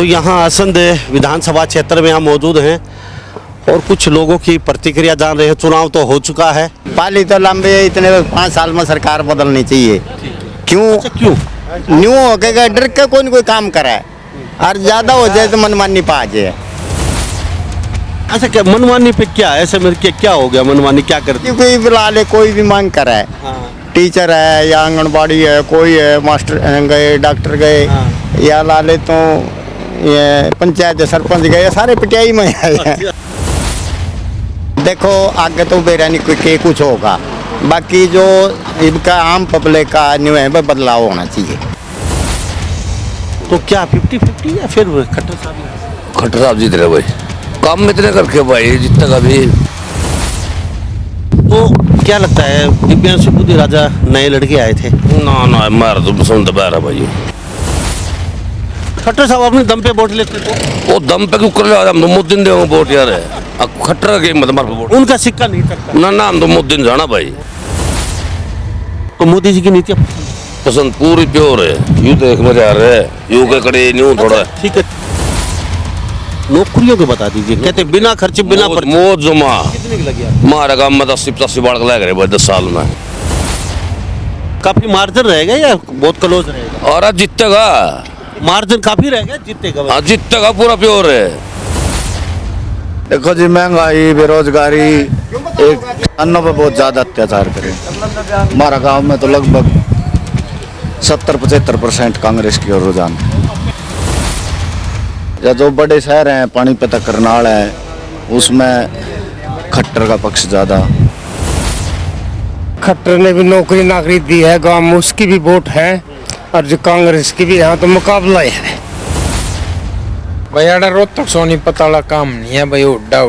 तो यहाँ असंध विधानसभा क्षेत्र में हम मौजूद हैं और कुछ लोगों की प्रतिक्रिया जान रहे हैं। चुनाव तो हो चुका है। पाली तो लंबे इतने 5 साल में सरकार बदलनी चाहिए। क्यों क्यों न्यू हो गया डर के कोई न कोई काम करा है और ज्यादा हो जाए तो मनमानी पा जाए। अच्छा, क्या मनमानी पे क्या ऐसे मेरे क्या हो गया? मनमानी क्या करती? कोई बुला ले, कोई भी मांग करा है, टीचर है या आंगनबाड़ी है, कोई है, मास्टर गए, डॉक्टर गए, या ला ले तो ये पंचायत सरपंच गए, सारे पिटाई में आए हैं। देखो आगे तो बेरा नहीं कोई कुछ होगा, बाकी जो इनका आम पब्लिक का न्यू है बदलाव होना चाहिए। तो क्या 50-50 या फिर खट्टर साहब जीत रहे भाई, काम इतने करके भाई जितना का भी। तो क्या लगता है दिव्यांशु बुद्धि राजा नए लड़के आए थे? ना मार तो पसंद बैरा भाई। खट्टर साहब अपने दम पे वोट लेते तो वो दम पे क्यों कर ले, हम तो मुद्दिन दे वोट यार है। अब खट्टर के मत मार वोट, उनका सिक्का नहीं चलता ना हम तो मुद्दिन जाना भाई। तो मोदी जी की नीतियाँ पसंद पूरी प्योर है। यूं देख मजा आ रहा है, यूं के करे न्यू थोड़ा। ठीक है, नौकरियों के बता दीजिए। कहते बिना खर्चे बिना मौज जमा कितने की लगी आपको? मारा काम में 80-85 बाढ़ लग रहे भाई 10 साल में। काफी मार्जिन रहेगा या बहुत क्लोज रहेगा? और आज जीतेगा, मार्जिन काफी रहेगा, जीतेगा। आज जीतेगा पूरा प्योर है। देखो जी, महंगाई, बेरोजगारी, एक किसानों पे बहुत ज़्यादा अत्याचार करे। हमारा गांव में तो लगभग 70-75% कांग्रेस की ओर रुझान। या जो बड़े शहर हैं, पानीपत, करनाल है, उसमें खट्टर का पक्ष ज़्यादा। खट्टर ने भी नौकरी नाकरी दी है गांव में, उसकी भी वोट है और जो कांग्रेस की भी यहाँ तो मुकाबला है। भैया रोहतक सोनीपत वाला काम नहीं है भाई, उड्डा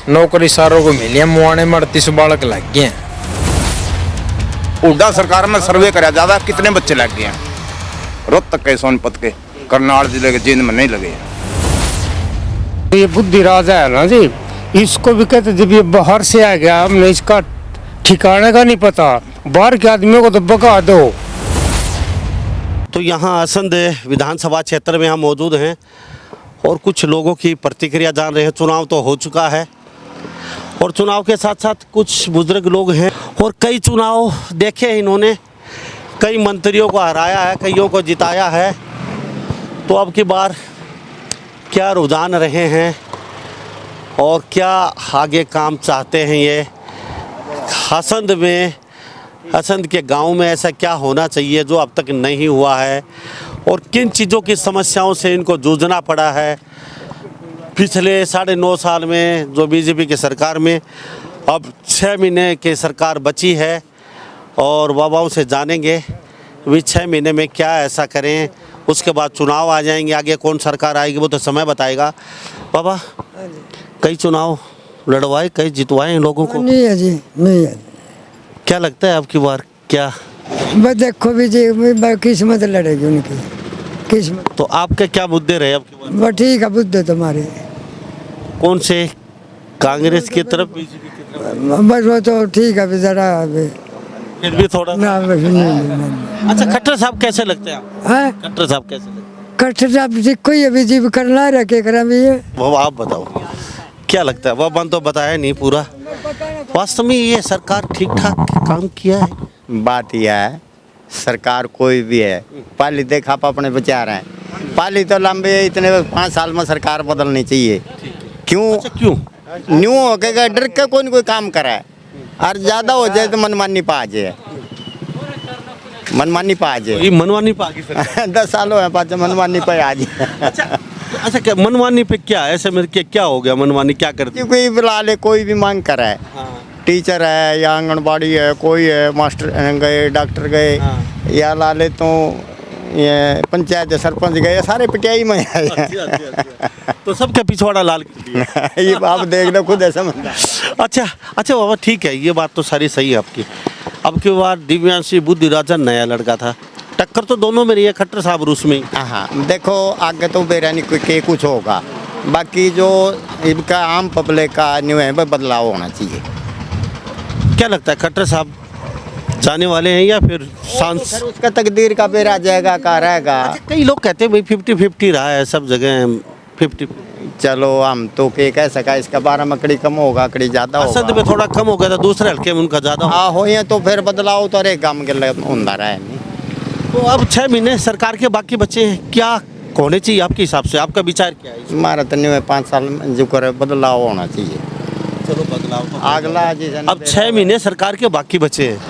नौकरी सारों को मिली है। मुआने में 38 बालक लग गए हैं। उड्डा सरकार में सर्वे कराया ज्यादा, कितने बच्चे लग गए हैं रोहतक के, सोनीपत के, करनाल जिले के, जींद में नहीं लगे। ये बुद्धि राजा है ना जी, इसको भी कहते जब ये बाहर से आ गया, हमने इसका ठिकाने का नहीं पता, बाहर के आदमियों को तो भगा दो। तो यहाँ असंध विधानसभा क्षेत्र में हम मौजूद हैं और कुछ लोगों की प्रतिक्रिया जान रहे हैं। चुनाव तो हो चुका है और चुनाव के साथ साथ कुछ बुजुर्ग लोग हैं और कई चुनाव देखे इन्होंने, कई मंत्रियों को हराया है, कईयों को जिताया है। तो अब की बार क्या रुझान रहे हैं और क्या आगे काम चाहते हैं ये असंध के गांव में ऐसा क्या होना चाहिए जो अब तक नहीं हुआ है और किन चीज़ों की समस्याओं से इनको जूझना पड़ा है पिछले 9.5 साल में जो बीजेपी की सरकार में। अब 6 महीने की सरकार बची है और बाबाओं से जानेंगे वे 6 महीने में क्या ऐसा करें। उसके बाद चुनाव आ जाएंगे, आगे कौन सरकार आएगी वो तो समय बताएगा। बाबा, कई चुनाव लड़वाए, कई जितवाए इन लोगों को? नहीं है जी, नहीं है। क्या लगता है आपकी बार क्या? बस देखो भी जी, किस्मत लड़ेगी उनकी किस्मत। तो आपके क्या मुद्दे रहे आपकी बार? बस ठीक है, बुद्धि तुम्हारे कौन से, कांग्रेस की तरफ, बीजेपी की तरफ? बस वो तो ठीक है, जरा फिर भी थोड़ा ना नहीं। अच्छा, खट्टर साहब कैसे लगते हैं आप? हाँ, खट्टर साहब कैसे लगते हैं? कट्टर साहब जी कोई अभी जी करना रखे करा भी है। वो आप बताओ क्या लगता है? वह बन तो बताया नहीं पूरा, वास्तव में ये सरकार ठीक ठाक काम किया है? बात यह है, सरकार कोई भी है, पाली देखा आप अपने विचार हैं, पाली तो लंबे इतने 5 साल में सरकार बदलनी चाहिए। क्यों अच्छा, क्यों न्यू हो गया डर के कोई न कोई काम करा है और ज्यादा हो जाए तो मनमानी पा जाए। मनमानी पा जाए, ये मनमानी पे आ गई सरकार। 10 साल हुए पाँच मनमानी पे आ जाए। अच्छा, क्या मनमानी पे क्या ऐसे मेरे क्या हो गया? मनमानी क्या करती? कोई बुला ले, कोई भी मांग करा है, टीचर है या आंगनबाड़ी है, कोई है, मास्टर गए, डॉक्टर गए, या ला ले तो ये पंचायत सरपंच गए, सारे पिटाई में आए हैं। तो सबका पिछवाड़ा लाल किया। ये आप देख लो खुद ऐसा समझना। अच्छा बाबा, ठीक है, ये बात तो सारी सही है आपकी। अब की बार दिव्यांशु बुद्धि राजा नया लड़का था, टक्कर तो दोनों में रही है, खट्टर साहब रूस में। हाँ, देखो आगे तो बेरा नहीं कोई कुछ होगा, बाकी जो इनका आम पब्लिक का न्यू है बदलाव होना चाहिए। क्या लगता है खट्टर साहब जाने वाले हैं या फिर सांस? फिर उसका तकदीर का बेरा जाएगा का रहेगा। अच्छा, कई लोग कहते हैं भाई 50-50 रहा है सब जगह 50। चलो हम तो के कह सका इसका 12 मकड़ी कम होगा कड़ी ज्यादा असद होगा। में थोड़ा कम हो गया था, दूसरे हल्के में उनका ज़्यादा हो। हाँ हो ये तो फिर बदलाव तो अरे गम के होता रहा है। तो अब 6 महीने सरकार के बाकी बचे हैं, क्या होने चाहिए आपके हिसाब से? आपका विचार क्या है? हमारा तो नहीं 5 साल में जो करे बदलाव होना चाहिए। चलो बदलाव तो अगला जी अब 6 महीने सरकार के बाकी बचे हैं,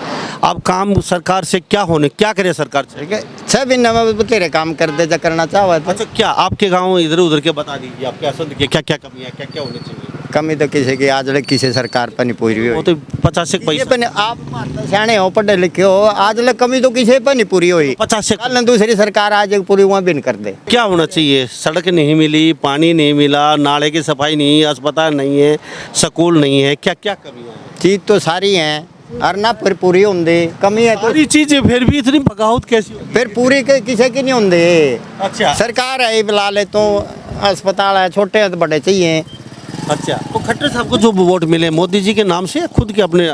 अब काम सरकार से क्या करे सरकार से? ठीक है 6 महीने में बतेरे काम कर दे जो करना चाहो तो। अच्छा, क्या आपके गांव इधर उधर के बता दीजिए, आपके असद के क्या क्या कमी है, क्या क्या होने चाहिए? कमी तो किसी की आज लग किसी सरकार पर नहीं पूरी वो हुई। तो 50 ये पैसा पर आप सियाने हो पढ़े लिखे हो आज लग कमी तो किसी पर नहीं पूरी हुई। 50 कल दूसरी सरकार आज एक पूरी वहाँ भी नहीं कर दे। क्या होना चाहिए? सड़क नहीं मिली, पानी नहीं मिला, नाले की सफाई नहीं, अस्पताल नहीं है, स्कूल नहीं है, क्या क्या कमी है? चीज तो सारी हैं और ना फिर पूरी होंगे कमी है तो सारी चीजें फिर भी इतनी बगावत कैसी होती फिर पूरी किसी की नहीं होंगे। है? अच्छा सरकार है बुला ले तो अस्पताल है छोटे हैं तो बड़े चाहिए। अच्छा, तो खट्टर साहब को जो वोट मिले मोदी जी के नाम से या खुद के अपने?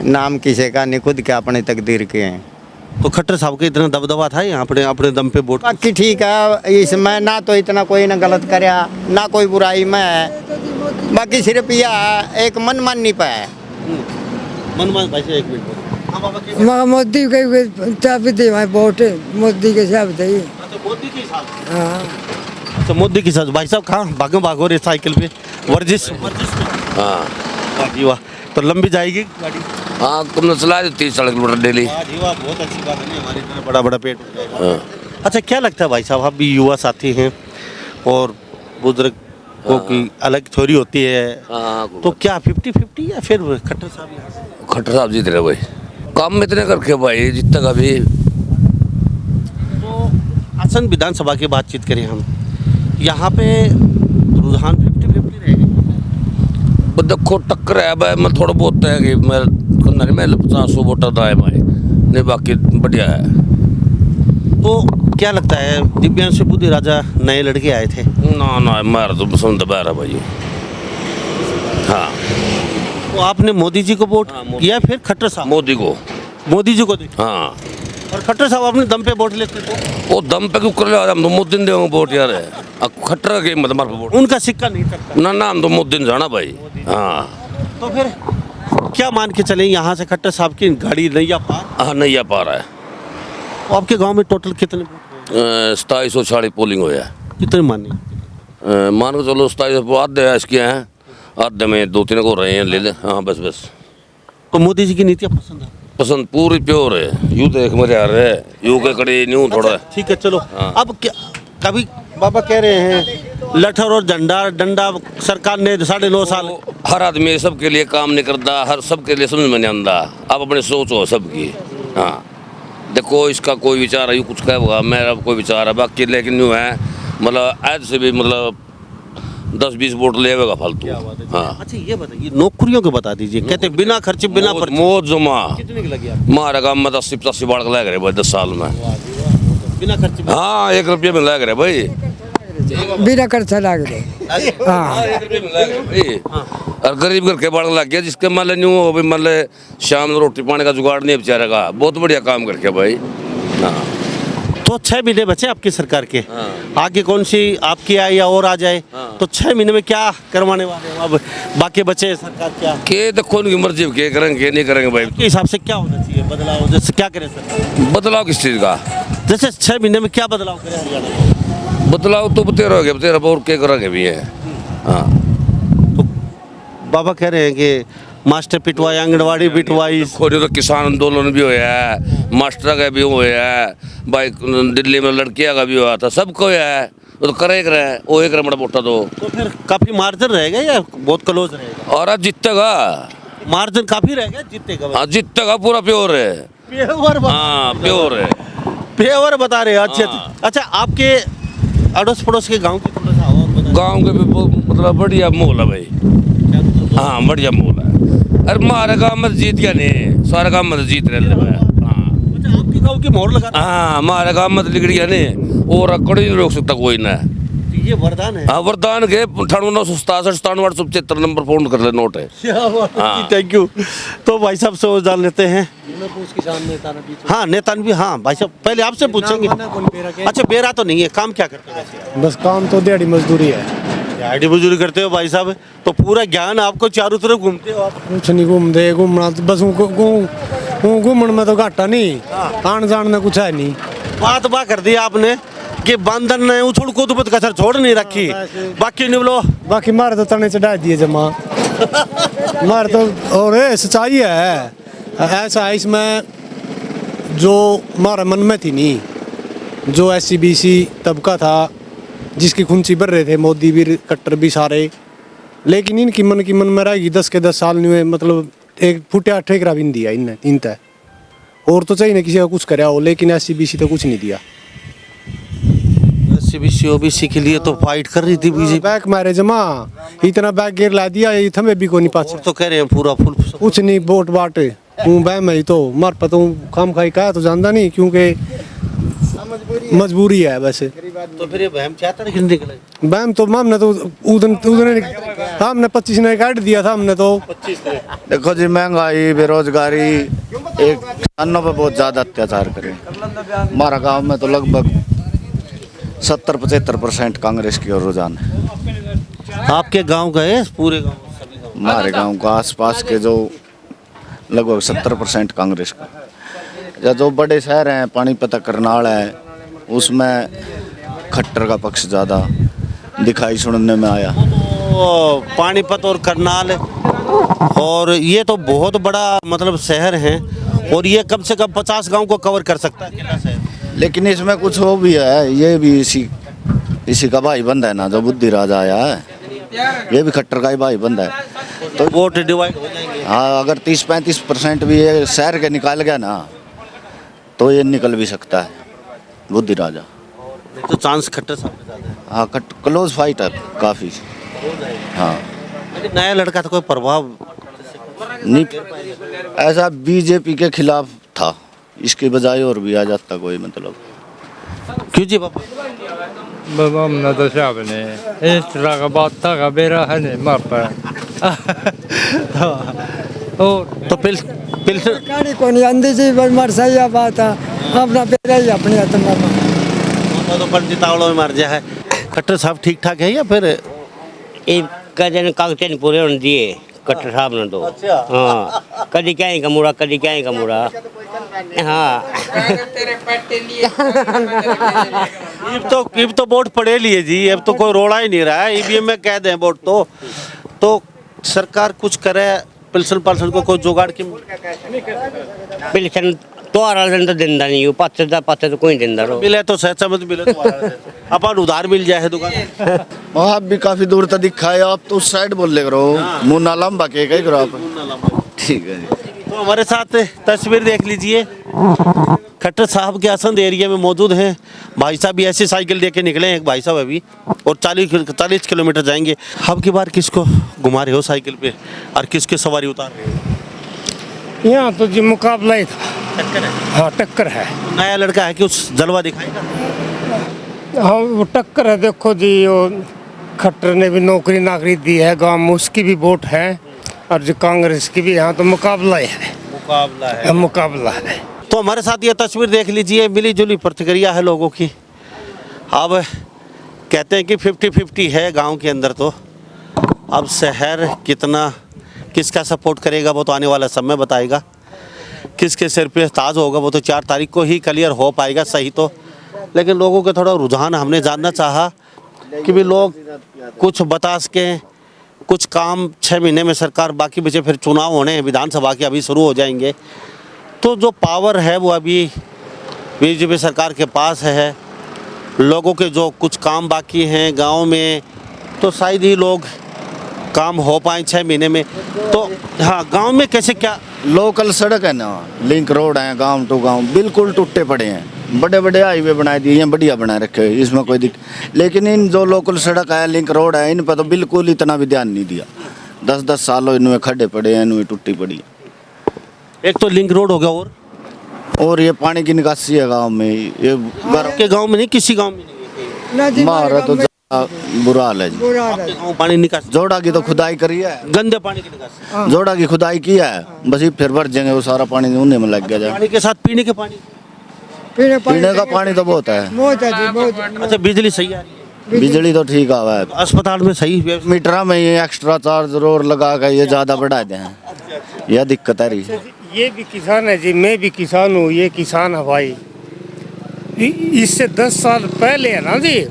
नाम किसी का नहीं खुद के अपने तकदीर के हैं। तो खट्टर साहब का इतना दबदबा था यहाँ अपने अपने दम पे वोट? बाकी ठीक है इसमें ना तो इतना कोई ना गलत करया ना कोई बुराई में है। बाकी सिर्फ यह एक मन माननी पे है। मनमान भाई से 1 मिनट बोलो। हाँ बाबा, कैसे? मगर मोदी के चाबी दे भाई वोट मोदी के साथ दे। अच्छा, मोदी के हिसाब से। हाँ अच्छा, मोदी के साथ भाई साहब कहाँ भागो रे साइकिल पे वर्जिश में। हाँ वाह जी वाह, तो लंबी जाएगी गाड़ी? हाँ तुमने चला दी 30 किलोमीटर डेली। वाह जी वाह, बहुत अच्छी बात है, हमारी तरह बड़ा बड़ा पेट हो जाएगा। हाँ अच्छा, क्या लगता है भाई साहब, आप भी युवा साथी हैं और बुजुर्गों की अलग थ्योरी होती है, हाँ तो क्या 50-50 या फिर खट्टर साहब यहाँ से? खट्टर साहब जीत रहे भाई, काम में इतने करके भाई जितना का भी। तो असम विधानसभा की बातचीत करें हम, यहाँ पे रुझान 50-50 रहेगा? बस देखो टक्कर है भाई, मैं थोड़ा बहुत है कि मैं 50-100 वोटर दाए भाई, नहीं बाकी बढ़िया है। तो क्या लगता है, दिव्यांशु बुद्धि राजा नए लड़के आए थे? ना मार तो पसंद है भाई। हाँ तो आपने मोदी जी को वोट किया फिर खट्टर साहब? मोदी को। मोदी जी को देखा हाँ और खट्टर साहब अपने दम पे वोट लेते तो? वो दम पे क्यों कर ले, हम तो मोदी ने देंगे वोट यार। अब खट्टर के मत मार पे वोट उनका सिक्का नहीं सकता ना, हम तो मोदी ने जाना भाई। हाँ तो फिर क्या मान के चलें, यहाँ से खट्टर साहब की गाड़ी नहीं आ पा? हाँ नहीं आ पा रहा है। तो आपके गांव में टोटल कितने वोट हुए? 2740 पोलिंग हो है। कितने माने? मान के चलो 27 आधे इसके हैं, आधे में 2-3 को रहे हैं ले ले। हाँ बस तो मोदी जी की नीतियाँ पसंद है? पसंद पूरी प्योर है, यूँ देख मजा आ रहा है, यूँ के कड़े न्यू थोड़ा। ठीक है चलो। हाँ। अब क्या कभी बाबा कह रहे हैं लठर और डंडा सरकार ने 9.5 साल। हर आदमी सबके लिए काम नहीं करता, हर सबके लिए समझ में नहीं आता। आप अपने सोच हो सबकी। हाँ देखो इसका कोई विचार है, यूँ कुछ कह होगा, मेरा कोई विचार है बाकी, लेकिन यूँ है मतलब आज से भी मतलब 10-20 वोट लेगा फालतू। हाँ अच्छा ये बताइए, नौकरियों को बता दीजिए, कहते बिना खर्चे बिना पर्चे। मौज जमा कितने की लगी आपको? मारा काम में 80-85 बाढ़ लग रहे भाई 10 साल में। बिना खर्चे हाँ 1 रुपये में लग रहे भाई। बिना खर्चा लाग दे। हाँ 1 रुपये में लग रहे भाई। और गरीब घर के बाढ़ लग गया, जिसके मान लो न्यू हो भाई, मान लो शाम में रोटी पानी का जुगाड़ नहीं है बेचारे का, बहुत बढ़िया काम करके भाई। हाँ तो 6 महीने बचे आपकी सरकार के। हाँ। आगे कौन सी आपकी आए या और आ जाए? हाँ। तो 6 महीने में क्या करवाने वाले हो? अब बाकी बचे सरकार क्या के देखो उनकी मर्जी, के करेंगे नहीं करेंगे भाई। के हिसाब से क्या होना चाहिए बदलाव? जैसे क्या करे सरकार? बदलाव किस चीज़ का? जैसे 6 महीने में क्या बदलाव करे हरियाणा में? बदलाव तो बतेरा और क्या करेंगे भी है। हाँ तो बाबा कह रहे हैं कि मास्टर पिटवाई, आंगनवाड़ी पिटवाई। खोजो तो किसान आंदोलन भी होया है, मास्टर का भी होया है भाई, दिल्ली में लड़कियां का भी हुआ था, सबको होया है। तो करे एक रहे वो एक बड़ा मोटा तो फिर काफी मार्जिन रहेगा या बहुत क्लोज रहेगा? और आज जीतेगा, मार्जिन काफी रहेगा जीतेगा? हाँ जीतेगा पूरा प्योर है। पेवर हाँ प्योर है, पेवर बता रहे हैं। अच्छा हाँ। अच्छा, आपके अड़ोस पड़ोस के गांव की थोड़ा सा और बता। गाँव के भी मतलब बढ़िया मोल है भाई। हाँ बढ़िया मोल है। अरे हमारे गाँव में जीत गया नहीं, सारे गाँव में जीत रहे हैं। हाँ अच्छा, आपके गांव की मोहर लगा? हाँ हमारे गाँव में लिख गया नहीं, और अकड़ नहीं रोक सकता कोई ना। ये वरदान है। हाँ वरदान के 98 नंबर फोन कर ले नोट है। हाँ। Thank you. तो भाई साहब से वो जान लेते हैं। हाँ नेता भी, हाँ भाई साहब पहले आपसे पूछेंगे। अच्छा बेरा तो नहीं है, काम क्या करते हो वैसे? बस काम तो दिहाड़ी मजदूरी है। दिहाड़ी मजदूरी करते हो भाई साहब, तो पूरा ज्ञान आपको, चारों तरफ घूमते हो आप। कुछ नहीं घूमते, घूमना तो बस घूमने में तो घाटा नहीं, आन जान में कुछ है नहीं। बात कर दी आपने कि बंदर ने उछल कूद कसर छोड़ नहीं रखी, बाकी निबलो। बाकी मारे तो तने चढ़ा दिए जमा मारे तो। और सच्चाई है ऐसा है इसमें, जो हमारे मन में थी नहीं, जो SC-BC तबका था जिसकी खुंची भर रहे थे मोदी भी कट्टर भी सारे, लेकिन इनकी मन की मन में रहेगी 10 के 10 साल में, मतलब एक फुटिया ठेकरा भी नहीं दिया इनने इन तय। और तो चाहिए ना किसी का कुछ कराया हो, लेकिन SC-BC तो कुछ नहीं दिया। SC-BC OBC के लिए तो फाइट कर रही थी बीजेपी। बैक मारे जमा, इतना बैक गिर ला दिया, ये थमे भी को नहीं पास। तो कह रहे हैं पूरा फुल कुछ नहीं, बोट बाट हूँ बैम में ही तो मार पता हूँ, खाम खाई का तो जानता नहीं, क्योंकि मजबूरी है वैसे। तो फिर ये बहम क्या तरह निकले? बैम तो हमने तो उधर हमने 25 ने काट दिया था हमने तो। देखो जी, महंगाई बेरोजगारी एक किसानों पे बहुत ज़्यादा अत्याचार करे। हमारा गांव में तो लगभग 70-75% कांग्रेस की ओर रुझान है। आपके गांव गए पूरे गांव? हमारे गांव का आसपास के जो लगभग 70% कांग्रेस का। या जो बड़े शहर हैं, पानीपत करनाल है, उसमें खट्टर का पक्ष ज़्यादा दिखाई सुनने में आया। तो पानीपत और करनाल, और ये तो बहुत बड़ा मतलब शहर है, और ये कम से कम 50 गांव को कवर कर सकता है अकेला शहर। लेकिन इसमें कुछ वो भी है, ये भी इसी का भाई बंद है ना, जो बुद्धि राजा आया है, ये भी खट्टर का ही भाई बंद है। तो वोट डिवाइड हो जाएंगे। हाँ, अगर 30-35% भी ये शहर के निकाल गया ना, तो ये निकल भी सकता है बुद्धि राजा। तो चांस खट्टर साहब के ज्यादा है। हाँ, क्लोज फाइट है काफ़ी। हाँ, लेकिन नया लड़का तो कोई प्रभाव नहीं, ऐसा बीजेपी के खिलाफ था, इसके बजाय और भी आ जाता कोई, मतलब। क्यों जी बाबा? बाबा हमने तो साहब ने इस तरह का बात था का बेरा है नहीं मार पर। तो पिल्सर कहानी को नहीं आंधी जी मर सही बात है, अपना पेरा ही अपने हाथ में। तो पंडित तावड़ों में मर जाए है। खट्टर साहब ठीक ठाक है या फिर? एक कदन कागते नहीं पूरे होने दिए कट्टर साहब ने तो। हाँ, कभी क्या ही कमूड़ा, कभी क्या ही कमूड़ा। हाँ अब तो वोट पड़े लिए जी, अब तो कोई रोड़ा ही नहीं रहा है। EVM में कह दें वोट तो सरकार कुछ करे, पिल्सन पाल्सन को कोई जुगाड़ की? पिल्सन तो आ दिन तो दिंदा नहीं, पाते तो कोई दिंदा रो। मिले तो सहसा मत मिले तो अपन उधार मिल जाए दुकान। आप भी काफ़ी दूर तक दिखा है, आप तो उस साइड बोल ले करो, मुन्ना लंबा के कहीं करो आप। ठीक है जी। तो हमारे साथ तस्वीर देख लीजिए, खट्टर साहब के असंध एरिया में मौजूद हैं। भाई साहब भी ऐसी साइकिल लेके निकले हैं, एक भाई साहब अभी, और 40 किलोमीटर जाएंगे। अब की बार किसको घुमा रहे हो साइकिल पे और किसके सवारी उतार रहे हो? यहाँ तो जी मुकाबला ही था। टक्कर है? हाँ टक्कर है। नया लड़का है कि उस जलवा दिखाएगा? हाँ वो टक्कर है। देखो जी, वो खट्टर ने भी नौकरी नाकरी दी है गांव में, उसकी भी वोट है, और जो कांग्रेस की भी, यहाँ तो मुकाबला ही है। मुकाबला है। तो हमारे साथ ये तस्वीर देख लीजिए, मिली जुली प्रतिक्रिया है लोगों की। अब कहते हैं कि 50-50 है गांव के अंदर। तो अब शहर कितना किसका सपोर्ट करेगा वो तो आने वाला समय बताएगा। किसके सिर पे ताज होगा वो तो 4 तारीख को ही क्लियर हो पाएगा सही तो। लेकिन लोगों के थोड़ा रुझान हमने जानना चाहा कि भी लोग कुछ बता सकें, कुछ काम 6 महीने में सरकार, बाकी बचे फिर चुनाव होने हैं विधानसभा के, अभी शुरू हो जाएंगे। तो जो पावर है वो अभी बीजेपी सरकार के पास है। लोगों के जो कुछ काम बाकी हैं गांव में, तो शायद ही लोग काम हो पाए 6 महीने में। तो हाँ, गांव में कैसे क्या लोकल सड़क है ना, लिंक रोड है, गांव टू गांव बिल्कुल टूटे पड़े हैं। बड़े बड़े हाईवे बना दिए हैं, बढ़िया बना रखे हैं, इसमें कोई दिक्कत। लेकिन इन जो लोकल सड़क है, लिंक रोड है, इन पर तो बिल्कुल इतना भी ध्यान नहीं दिया। 10-10 सालों इनमें खड्डे पड़े हैं, इनमें टूटी पड़ी। एक तो लिंक रोड हो गया, और ये पानी की निकासी है गांव में, ये के गांव में नहीं, किसी गांव में नहीं। हमारा तो बुरा हाल है जी। गाँव पानी निकास जोड़ा की तो खुदाई करी है, गंदे पानी की निकास जोड़ा की खुदाई की है, बस ये फिर भर जाएंगे, वो सारा पानी उन्हें में लग गया जाए। पानी के साथ पीने के पानी पीने का पानी तो बहुत है। अच्छा बिजली सही आ रही है, बिजली तो ठीक आवा है, अस्पताल में सही व्यवस्था मीटरा में ये एक्स्ट्रा चार्ज और लगा कर ये ज्यादा बढ़ा दे हैं, यह दिक्कत है रही। ये भी किसान है जी, मैं भी किसान हूँ, ये किसान है भाई। इससे 10 साल पहले है ना जी,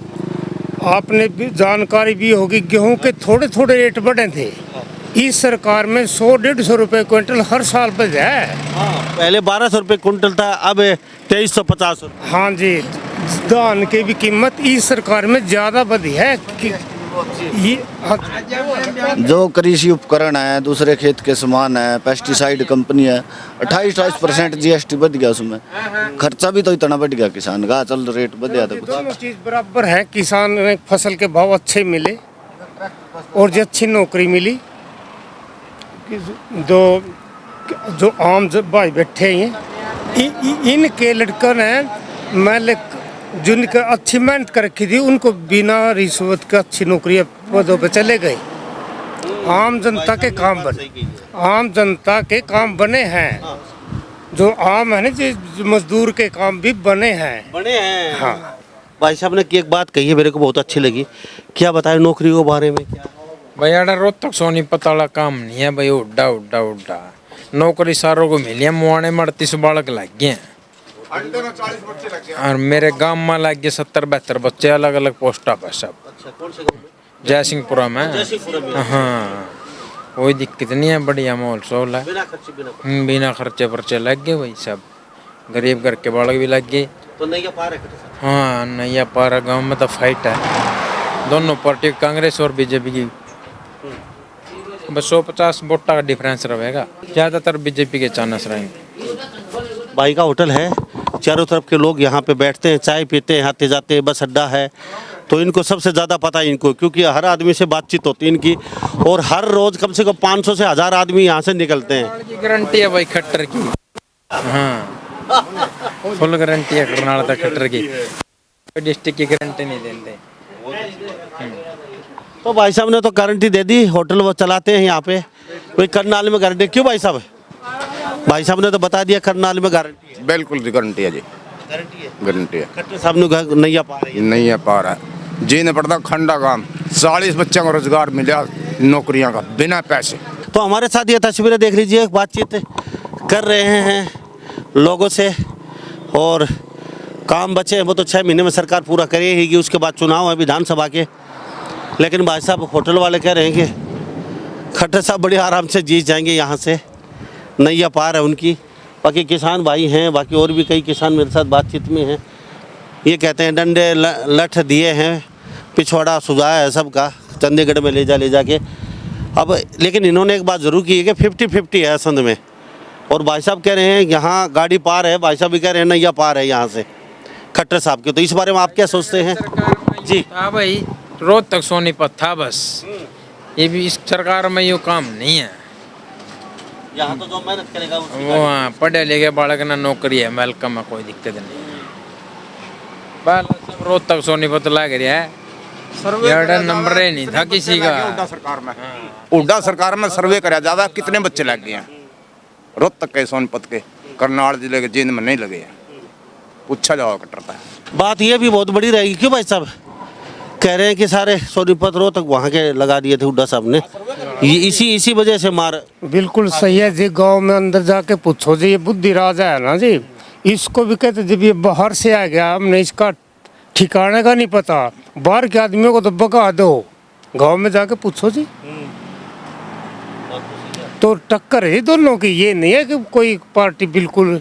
आपने भी जानकारी भी होगी, गेहूं के थोड़े थोड़े रेट बढ़े थे। इस सरकार में 100-150 रुपए क्विंटल हर साल बढ़ है। पहले 1200 रुपये कुंटल था, अब 2350 रुपये। हाँ जी, धान की भी कीमत इस सरकार में ज्यादा बढ़ी है ये। जो कृषि उपकरण है, दूसरे खेत के सामान है, पेस्टिसाइड कंपनी है, 28% GST बढ़ गया, उसमें खर्चा भी तो इतना बढ़ गया किसान का। चल रेट बढ़ गया तो कुछ दोनों चीज बराबर है, किसान ने फसल के भाव अच्छे मिले और जो अच्छी नौकरी मिली। जो आम भाई बैठे हैं, इनके लड़कों ने मैं जिनका अच्छी मेहनत कर रखी थी, उनको बिना रिश्वत के अच्छी नौकरी पदों पे चले गए। आम जनता के काम बने, आम जनता के काम बने हैं। जो आम है ना, जो मजदूर के काम भी बने हैं। हाँ भाई साहब ने एक बात कही है, मेरे को बहुत अच्छी लगी। क्या बताए नौकरी के बारे में? क्या भाई आड़ा रोहतक सोनीपत वाला काम नहीं है भाई, उड्डा उड्डा उड्डा नौकरी सारों को मिली है। मुआने में 38 बालक लग गए हैं और मेरे गांव में लग गए 70-72 बच्चे, अलग अलग पोस्ट पर सब। जयसिंहपुरा में। हाँ कोई दिक्कत नहीं है, बढ़िया माहौल सोल है, बिना खर्चे पर्चे लग गए भाई सब। गरीब घर के बालक भी लग गए तो नैया पार है। हाँ नैया पार गाँव में तो फाइट है, दोनों पार्टी कांग्रेस और बीजेपी की बस 150 वोट का डिफरेंस रहेगा, ज़्यादातर बीजेपी के चांस रहेंगे। भाई का होटल है, चारों तरफ के लोग यहाँ पे बैठते हैं, चाय पीते हैं, आते जाते हैं, बस अड्डा है। तो इनको सबसे ज़्यादा पता है इनको, क्योंकि हर आदमी से बातचीत होती है इनकी, और हर रोज़ कम से कम 500 से 1000 आदमी यहाँ से निकलते हैं। की गारंटी है भाई खट्टर की। हाँ फुल गारंटी है करनाल तक खट्टर की, डिस्ट्रिक्ट की गारंटी नहीं देते। तो भाई साहब ने तो गारंटी दे दी, होटल वो चलाते हैं यहाँ पे। कोई करनाल में गारंटी क्यों भाई साहब? भाई साहब ने तो बता दिया करनाल में गारंटी है। बिल्कुल गारंटी है जी, गारंटी है। खट्टर साहब ने नहीं आ पा रही है, नहीं है पा रहा है जी, ने पड़ता खंडा काम, 40 बच्चों को रोजगार मिला नौकरियां का बिना पैसे। तो हमारे साथ ये तस्वीरें देख लीजिए, बातचीत कर रहे हैं लोगों से, और काम बचे वो तो 6 महीने में सरकार पूरा करेगी, उसके बाद चुनाव है विधानसभा के। लेकिन भाई साहब होटल वाले कह रहे हैं कि खट्टर साहब बड़े आराम से जीत जाएंगे यहाँ से, नैया पार है उनकी। बाकी किसान भाई हैं, बाकी और भी कई किसान मेरे साथ बातचीत में हैं, ये कहते हैं डंडे लठ दिए हैं, पिछवाड़ा सुझाया है सबका, चंडीगढ़ में ले जाके। अब लेकिन इन्होंने एक बात ज़रूर की है कि 50-50 है असंध में, और भाई साहब कह रहे हैं यहाँ गाड़ी पार है, भाई साहब भी कह रहे हैं नैया पार है यहाँ से खट्टर साहब के। तो इस बारे में आप क्या सोचते हैं? जी हाँ भाई रोहतक सोनीपत था बस, ये भी इस सरकार में ये काम नहीं है। यहाँ तो जो मेहनत करेगा वो हाँ पढ़े लिखे बालक ना नौकरी है, वेलकम है, कोई दिक्कत नहीं है। बाल सब रोहतक सोनीपत लग रहा है, यार नंबर ही नहीं था किसी का। उड्डा सरकार में सर्वे कराया जाता, कितने बच्चे लग गए हैं रोहतक के सोनीपत के, करनाल जिले के जींद में नहीं लगे हैं, पूछा जाओ कटरता है। बात ये भी बहुत बड़ी रहेगी, क्यों भाई साहब कह रहे हैं कि सारे सोनीपत रोहतक वहाँ के लगा दिए थे हुड्डा साहब ने, ये इसी वजह से मार। बिल्कुल सही है जी, गांव में अंदर जाके पूछो जी, ये बुद्धि राजा है ना जी, इसको भी कहते जब ये बाहर से आ गया, हमने इसका ठिकाने का नहीं पता, बाहर के आदमियों को तो भगा दो, गांव में जाके पूछो जी। तो टक्कर है दोनों की, ये नहीं है कि कोई पार्टी बिल्कुल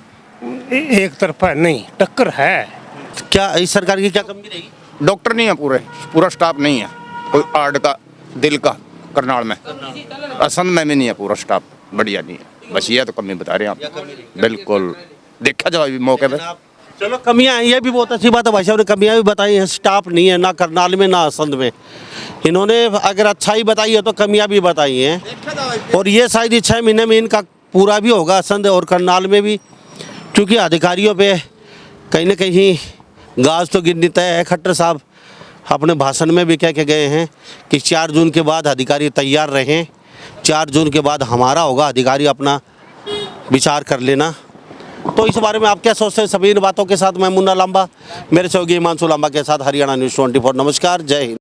एक तरफा है, नहीं टक्कर है। क्या इस सरकार की क्या कमी रहेगी? डॉक्टर नहीं है, पूरा स्टाफ नहीं है, कोई हार्ट का दिल का करनाल में, असंध में भी नहीं है पूरा स्टाफ, बढ़िया नहीं है, बस ये तो कमी बता रहे हैं आप। बिल्कुल देखा जाए अभी मौके पे। चलो कमियां हैं, ये भी बहुत अच्छी बात है, भाई साहब ने कमियां भी बताई हैं, स्टाफ नहीं है ना करनाल में ना असंध में। इन्होंने अगर अच्छाई बताई है तो कमियां भी बताई हैं, और ये शायद 6 महीने में इनका पूरा भी होगा असंध और करनाल में भी, क्योंकि अधिकारियों पे कहीं ना कहीं गाज तो गिरनी तय है। खट्टर साहब अपने भाषण में भी कह के गए हैं कि 4 जून के बाद अधिकारी तैयार रहें, 4 जून के बाद हमारा होगा, अधिकारी अपना विचार कर लेना। तो इस बारे में आप क्या सोचते हैं? सभी इन बातों के साथ मैं मुन्ना लांबा, मेरे सहयोगी हिमांशु लांबा के साथ हरियाणा न्यूज़ 24। नमस्कार, जय हिंद।